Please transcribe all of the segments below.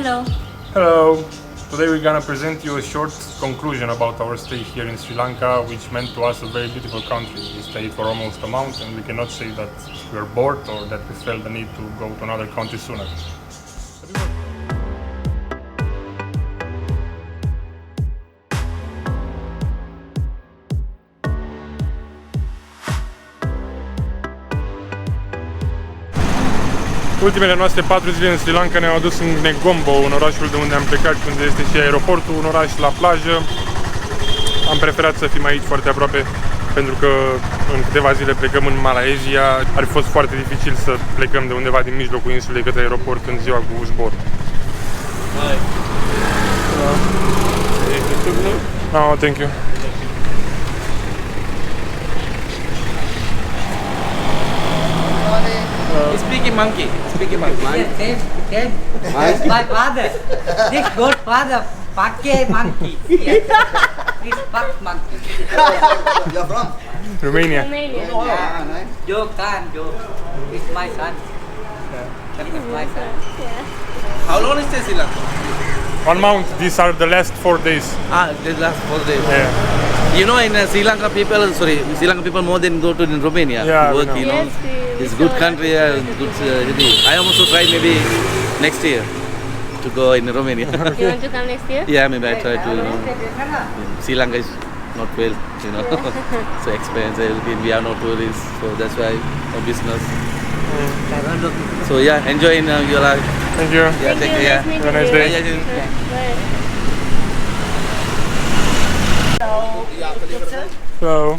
Hello. Hello. Today we're gonna present you a short conclusion about our stay here in Sri Lanka, which meant to us a very beautiful country. We stayed for almost a month and we cannot say that we are bored or that we felt the need to go to another country sooner. Ultimele noastre 4 zile în Sri Lanka ne-au adus în Negombo, în orașul de unde am plecat, unde este și aeroportul, un oraș la plajă. Am preferat să fim aici foarte aproape, pentru că în câteva zile plecăm în Malaysia. Ar fi fost foarte dificil să plecăm de undeva din mijlocul insulei către aeroport în ziua cu zbor. Hi. Oh, thank you. Speaking monkey. Speaking monkey. Yes, same. My father. This good father. Pake monkey. Yes. This fuck monkey. You're from? Romania. Romania. Joke, son, joke. It's my son. That is my son. How long is this Sri Lanka? 1 month. These are the last 4 days. The last 4 days. Yeah. You know, in Sri Lanka people more than go to in Romania Yeah, to work. we know. You know, Yes, it's good country. Good city. I also try maybe next year to go in Romania. You want to come next year? Yeah, maybe I try to. Sri Lanka is not well, so expensive. We are no tourists, so that's why no business. So yeah, enjoy in your life. Thank you. Yeah, take care. Nice Have a nice meeting day. you. Bye. Hello.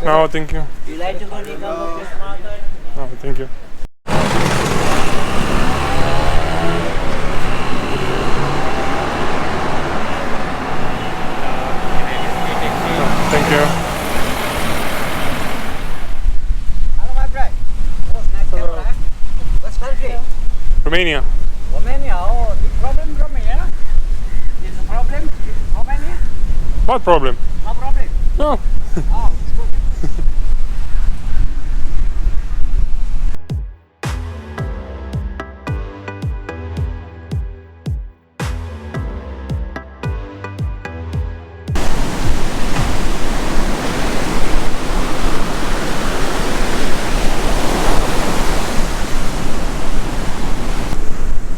No, thank you. You like to go to Negombo fish market? No, thank you. Thank you. Hello, my friend. Oh, nice camera. What's country? Romania. Romania. Oh, big problem in Romania. Is a problem in Romania? What problem? No problem. No. Oh, it's good.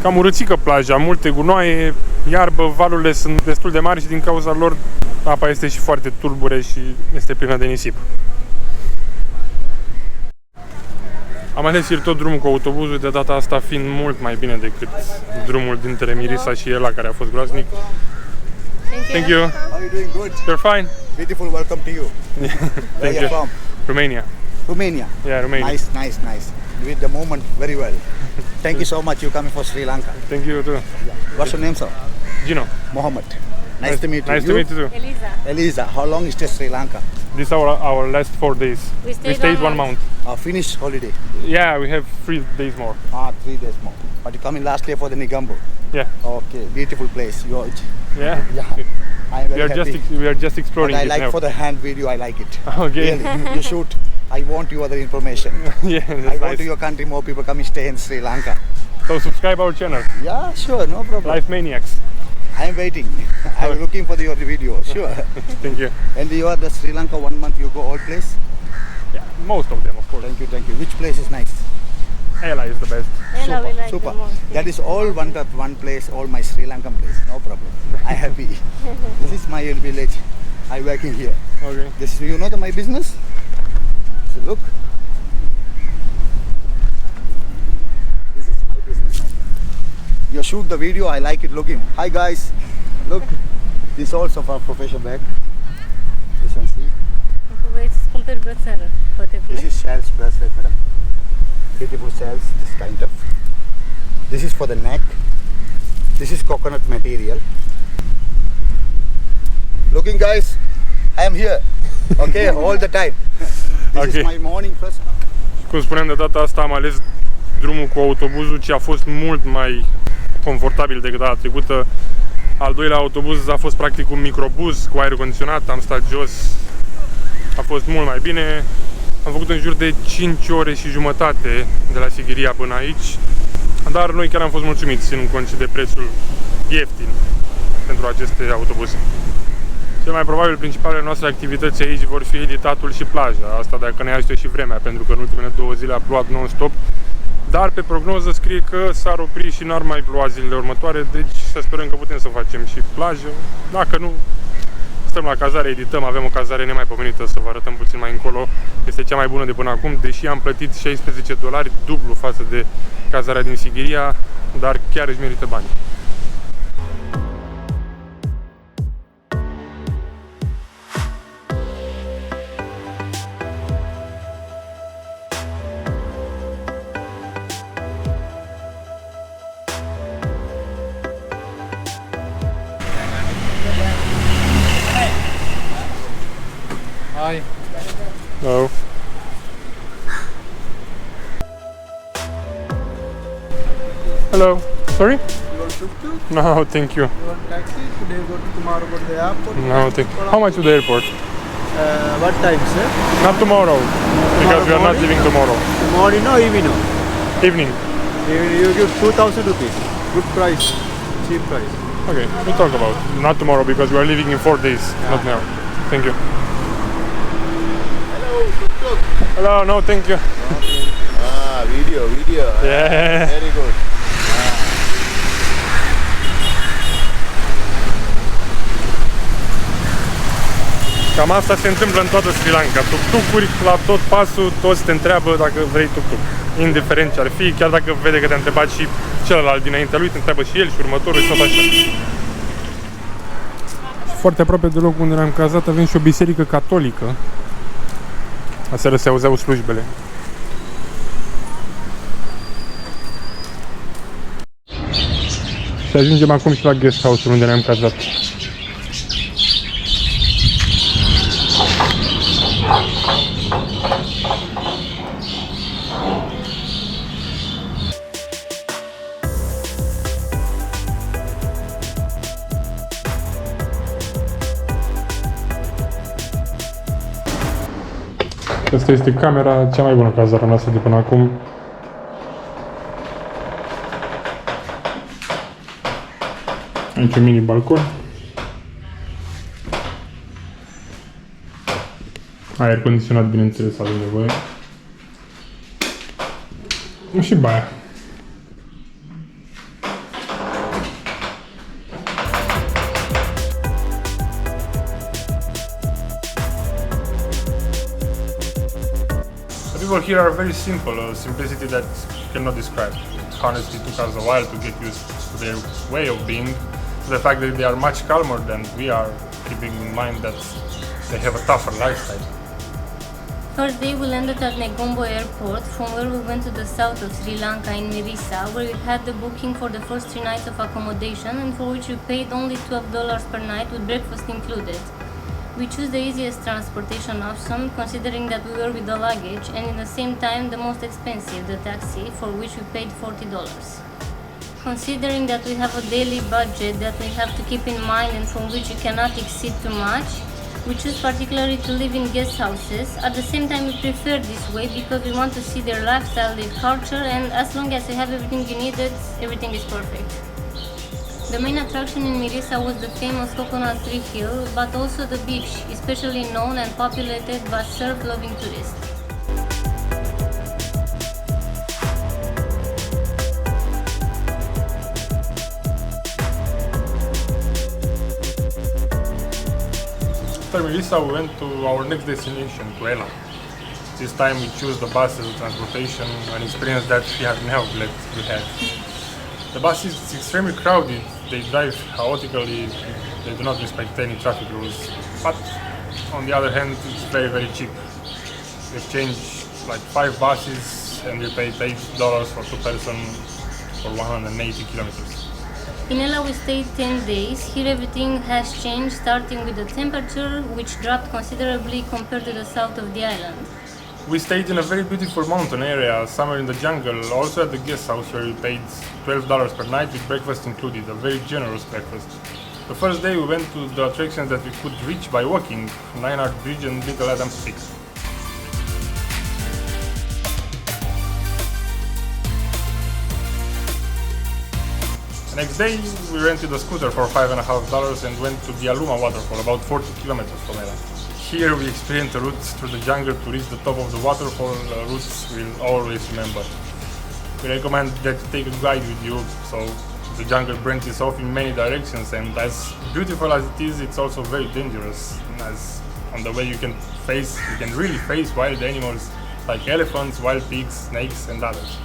Cam urâțică plaja, multe gunoaie, iarbă, valurile sunt destul de mari și din cauza lor apa este și foarte tulbure și este plină de nisip. Am ales ieri tot drumul cu autobuzul, de data asta fiind mult mai bine decât drumul dintre Mirisa și Ela, care a fost groaznic. Thank you. How are you doing? Good. You're fine? Beautiful. Welcome to you. Where Thank are you you. from? Romania. Romania. Yeah, Romania. Nice. With the moment very well. Thank you so much. You coming for Sri Lanka. Thank you too. What's your name, sir? Gino. Mohammed. Nice to meet you. Nice to meet you too. Eliza. Eliza. How long is this Sri Lanka? This is our last 4 days. We stayed 1 month. Finished holiday. Yeah, we have 3 days more. 3 days more. But you coming last year for the Negombo. Yeah. Okay. Beautiful place. Yeah. Yeah. I'm very happy. We are just exploring But I it like now. for the hand video. I like it. Okay. Really. You shoot. I want you other information. Yeah, I that's want nice. your country more people come stay in Sri Lanka. So subscribe our channel, Yeah, sure, no problem. Life Maniacs. I'm waiting. I'm looking for your video. Sure. Thank you. And you are the Sri Lanka 1 month. You go all place. Yeah, most of them, of course. Thank you. Which place is nice? Ela is the best. Ela we like Super. the most. That is all one place. All my Sri Lankan place. No problem. I happy. This is my village. I working here. Okay. This you know my business. So look. This is my business. You shoot the video. I like it. Look him. Hi guys. Look. This also for professional bag. You can see. Vrei să cumperi brățară. This is shells bracelet, madam. Beautiful shells, this kind of. This is for the neck. This is coconut material. Looking guys, I am here. Okay, all the time. This Okay. is my morning first. Cum spuneam, de data asta am ales drumul cu autobuzul, ce a fost mult mai confortabil decât data trecută. Al doilea autobuz a fost practic un microbuz cu aer condiționat, am stat jos, a fost mult mai bine. Am făcut în jur de 5 ore și jumătate de la Sighiria până aici. dar noi chiar am fost mulțumiți, ținând cont și de prețul ieftin pentru aceste autobuse. Cel mai probabil principalele noastre activități aici vor fi editatul și plaja, asta dacă ne ajută și vremea, pentru că în ultimele 2 zile a plouat non-stop, dar pe prognoză scrie că s-ar opri și n-ar mai ploua zilele următoare, deci să sperăm că putem să facem și plajă. Dacă nu, stăm la cazare, edităm, avem o cazare nemaipomenită, să vă arătăm puțin mai încolo. Este cea mai bună de până acum, deși am plătit $16, dublu față de cazarea din Sighiria, dar chiar își merită bani. Hi. Hello. Hello. Sorry? You want tuk-tuk? No, thank you. You want taxi? Today go to tomorrow go to the airport? No, thank you. How much to the airport? What time, sir? Not tomorrow, because we are not morning? leaving tomorrow. Morning or evening? Evening. You give 2,000 rupees. Good price. Cheap price. Okay, we'll talk about it. Not tomorrow, because we are leaving in 4 days, not now. Thank you. Hello, tuk-tuk. Hello, no, thank you. Video. Yeah. Very good. Cam asta se întâmplă în toată Sri Lanka. Tuk-tukuri la tot pasul, toți te întreabă dacă vrei tuk-tuk. Indiferent ce ar fi, chiar dacă vede că te-a întrebat și celălalt dinaintea lui, te întreabă și el și următorul și tot așa. Foarte aproape de locul unde ne-am cazat avem și o biserică catolică. Aseară se auzeau slujbele. Și ajungem acum și la guest house-ul unde ne-am cazat. Asta este camera, cea mai bună cazare noastră de până acum. Aici un mini balcon. Aer condiționat, bineînțeles, avem nevoie. Și baia. The people here are very simple, a simplicity that you cannot describe. It honestly took us a while to get used to their way of being, to the fact that they are much calmer than we are, keeping in mind that they have a tougher lifestyle. First day we landed at Negombo airport, from where we went to the south of Sri Lanka in Mirisa, where we had the booking for the first 3 nights of accommodation and for which we paid only $12 per night with breakfast included. We chose the easiest transportation option, considering that we were with the luggage, and in the same time the most expensive, the taxi, for which we paid $40. Considering that we have a daily budget that we have to keep in mind and from which we cannot exceed too much, we choose particularly to live in guest houses. At the same time, we prefer this way because we want to see their lifestyle, their culture, and as long as you have everything you needed, everything is perfect. The main attraction in Mirisa was the famous coconut tree hill, but also the beach, especially known and populated by surf-loving tourists. After Mirisa, we went to our next destination, to Ela. This time we chose the bus as a transportation, an experience that we have never had. The bus is extremely crowded, they drive chaotically, they do not respect any traffic rules, but on the other hand it's very, very cheap. We've changed like 5 buses and we paid $8 for 2 persons for 180 kilometers. In Ela we stayed 10 days. Here everything has changed, starting with the temperature, which dropped considerably compared to the south of the island. We stayed in a very beautiful mountain area, somewhere in the jungle, also at the guest house where we paid $12 per night with breakfast included, a very generous breakfast. The first day we went to the attractions that we could reach by walking, Nine Arch Bridge and Little Adams Peak. Next day, we rented a scooter for $5.50 and went to the Aluma waterfall, about 40 kilometers from Ela. Here we experienced a route through the jungle to reach the top of the waterfall, routes we'll always remember. We recommend that you take a guide with you, so the jungle branches off in many directions, and as beautiful as it is, it's also very dangerous, as on the way you can really face wild animals like elephants, wild pigs, snakes and others.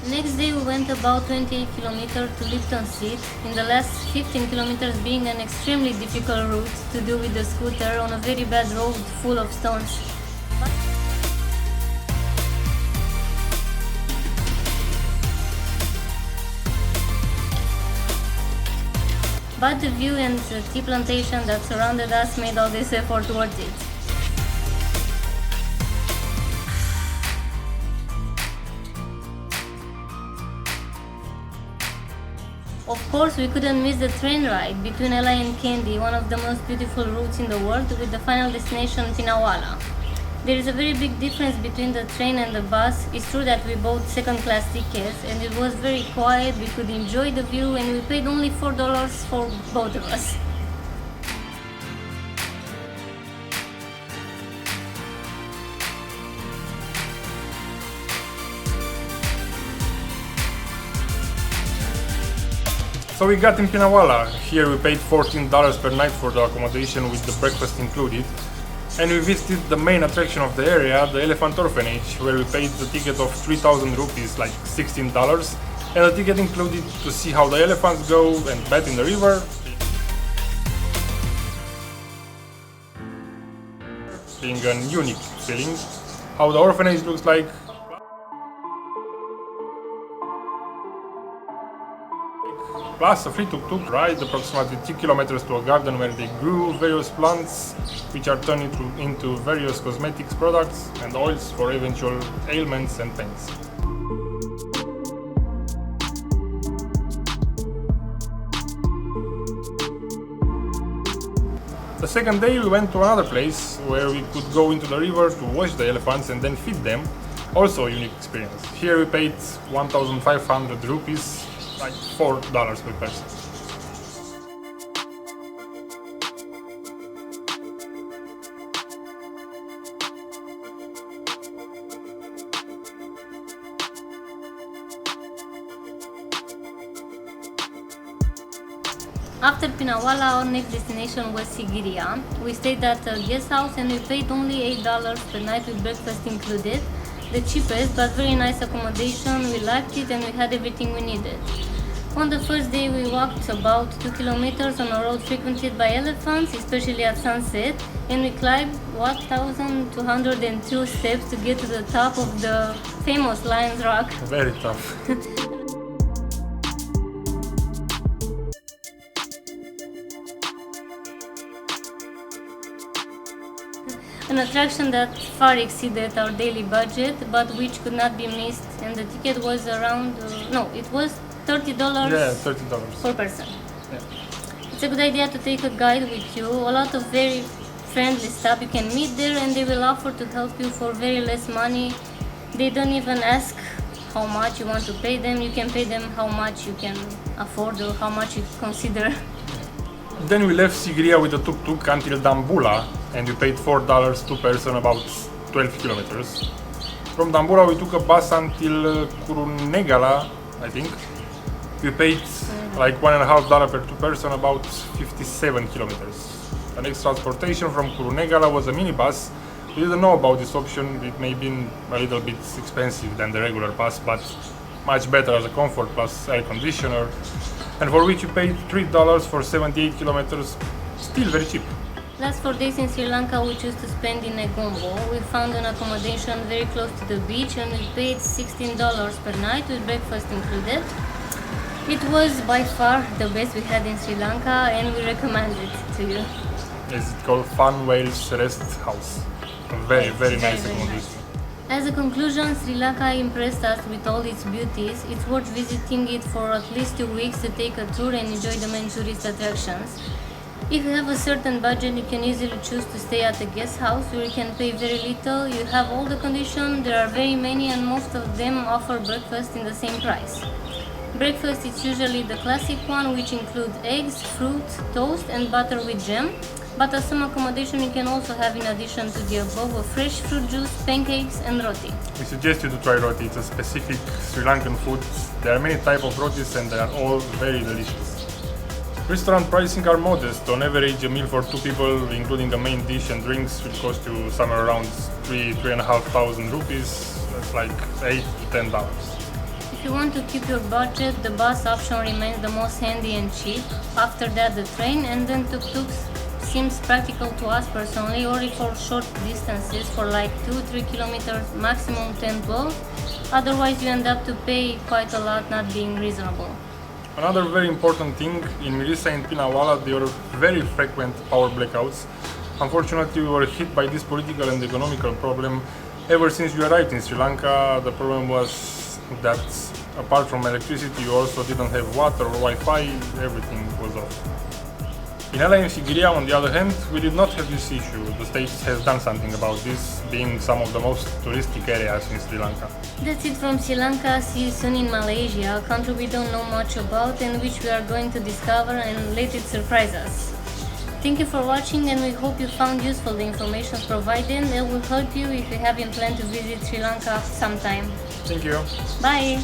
Next day we went about 28 kilometers to Lipton Seat, in the last 15 kilometers being an extremely difficult route to do with the scooter on a very bad road full of stones. But the view and the tea plantation that surrounded us made all this effort worth it. Of course, we couldn't miss the train ride between Ela and Kandy, one of the most beautiful routes in the world, with the final destination Pinawala. There is a very big difference between the train and the bus. It's true that we bought second-class tickets and it was very quiet, we could enjoy the view, and we paid only $4 for both of us. So we got in Pinawala. Here we paid $14 per night for the accommodation with the breakfast included, and we visited the main attraction of the area, the elephant orphanage, where we paid the ticket of 3,000 rupees, like $16, and the ticket included to see how the elephants go and bathe in the river, being a unique feeling, how the orphanage looks like, plus a free tuk-tuk ride approximately 3 kilometers to a garden where they grew various plants which are turned into various cosmetics products and oils for eventual ailments and pains. The second day we went to another place where we could go into the river to wash the elephants and then feed them, also a unique experience. Here we paid 1,500 rupees, like $4 per person. After Pinawala, our next destination was Sigiriya. We stayed at a guest house and we paid only $8 per night with breakfast included. The cheapest but very nice accommodation, we liked it and we had everything we needed. On the first day we walked about 2 kilometers on a road frequented by elephants, especially at sunset, and we climbed 1,202 steps to get to the top of the famous Lion's Rock. Very tough. An attraction that far exceeded our daily budget, but which could not be missed, and the ticket was around, it was $30, yeah, $30 per person. Yeah. It's a good idea to take a guide with you. A lot of very friendly staff you can meet there, and they will offer to help you for very less money. They don't even ask how much you want to pay them. You can pay them how much you can afford or how much you consider. Then we left Sigiriya with a tuk-tuk until Dambula, and we paid $4 per person, about 12 kilometers. From Dambula we took a bus until Kurunegala, I think. We paid like $1.50 per person, about 57 kilometers. The next transportation from Kurunegala was a minibus. We didn't know about this option. It may have been a little bit expensive than the regular bus, but much better as a comfort plus air conditioner, and for which we paid $3 for 78 kilometers, still very cheap. Last 4 days in Sri Lanka we chose to spend in Negombo. We found an accommodation very close to the beach and we paid $16 per night with breakfast included. It was by far the best we had in Sri Lanka and we recommend it to you. It's called Fun Whales Rest House. A very nice accommodation. As a conclusion, Sri Lanka impressed us with all its beauties. It's worth visiting it for at least 2 weeks to take a tour and enjoy the main tourist attractions. If you have a certain budget, you can easily choose to stay at a guest house where you can pay very little. You have all the conditions, there are very many, and most of them offer breakfast in the same price. Breakfast is usually the classic one, which includes eggs, fruit, toast and butter with jam. But as some accommodation you can also have, in addition to the above, a fresh fruit juice, pancakes and roti. We suggest you to try roti. It's a specific Sri Lankan food. There are many types of rotis and they are all very delicious. Restaurant pricing are modest. On average, a meal for 2 people, including the main dish and drinks, will cost you somewhere around 3,500 rupees. That's like $8 to $10. If you want to keep your budget, the bus option remains the most handy and cheap. After that, the train, and then tuk-tuks seems practical to us personally, or for short distances for like 2-3 kilometers, maximum 10-12. Otherwise, you end up to pay quite a lot, not being reasonable. Another very important thing, in Mirisa and Pinawala there were very frequent power blackouts. Unfortunately, we were hit by this political and economical problem ever since we arrived in Sri Lanka. The problem was that apart from electricity, you also didn't have water or Wi-Fi, everything was off. In Ela and Sigiriya, on the other hand, we did not have this issue. The state has done something about this, being some of the most touristic areas in Sri Lanka. That's it from Sri Lanka. See you soon in Malaysia, a country we don't know much about and which we are going to discover and let it surprise us. Thank you for watching, and we hope you found useful the information provided. It will help you if you have been planning to visit Sri Lanka sometime. Thank you. Bye!